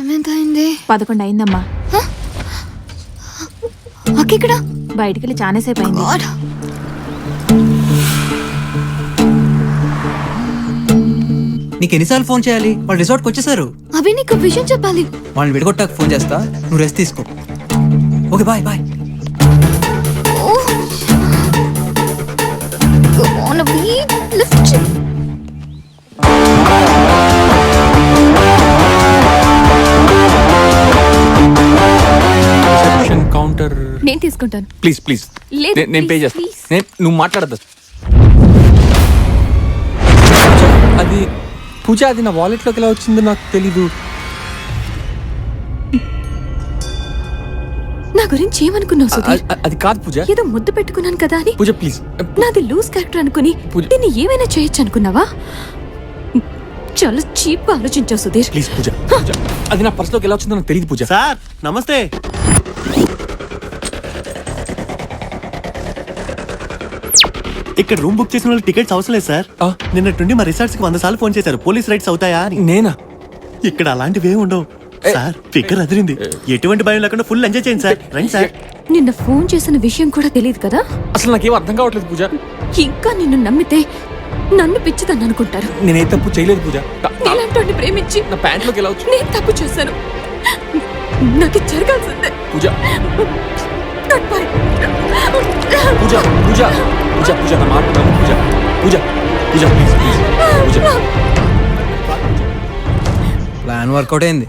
Time ఎంత అయింది? 11 అయిందమ్మా. అక్కడ బయటికి వెళ్ళి చాలా సేపు అయింది. నీకు ఎన్నిసార్లు ఫోన్ చేయాలి? వాళ్ళు రిసార్ట్కి వచ్చేసారు. అవి నీకు విషయం చెప్పాలి. వాళ్ళని విడగొట్టాక ఫోన్ చేస్తా, నువ్వు రెస్ట్ తీసుకో. Okay bye bye. కౌంటర్ నేను తీసుకుంటాను. Please please. లేదు, నేను పే please, చేస్తాను. please. నువ్వు మాట్లాడద్దు. అది పూజ, అది నా వాలెట్లోకి ఎలా వచ్చిందో నాకు తెలీదు. నా గురించి ఏమనుకున్నావు సుధీర్? అది కాదు పూజ. ఏదో ముద్దు పెట్టుకున్నాను కదా అని పూజ ప్లీజ్. నాది లూజ్ క్యారెక్టర్ అనుకుని పూజ. దీన్ని ఏమైనా చేయొచ్చు అనుకున్నావా? చాలా చీప్ గా ఆలోచించావు సుధీర్. ప్లీజ్ పూజ. పూజ, అది నా పర్సులోకి ఎలా వచ్చిందో నాకు తెలియదు పూజ. సార్ నమస్తే. ఇక్కడ రూమ్ బుక్ చేసిన వాళ్ళు టికెట్స్ అవసరం లేదు సార్. నిన్నట్టుండి మా రిసార్ట్స్ కి 100 సార్లు ఫోన్ చేశారు, పోలీస్ రైట్స్ అవుతాయా అని. నేనా? ఇక్కడ అలాంటివి ఏమి ఉండవు సార్. ఫిక్కర్ అదిరింది. ఎటువంటి భయం లేకుండా ఫుల్ ఎంజాయ్ చేయండి సార్. రండి సార్. నిన్న ఫోన్ చేసిన విషయం కూడా తెలియదు కదా? అసలు నాకేం అర్థం కావట్లేదు పూజ. ఇంకా నిన్ను నమ్మితే నన్ను పిచ్చిదని అనుకుంటారు. నేనే తప్పు చేయలేదు పూజ. నీలాంటి ప్రేమించి నా ప్యాంట్లోకి ఎలా వచ్చింది? నేను తప్పు చేశాను. నాకు ఇది జరగాల్సిందే. పూజ Goodbye. పూజ పూజ పూజ పూజ నా మాట నమ్ము Pooja. Pooja Pooja please please Pooja. Plan work out అయింది.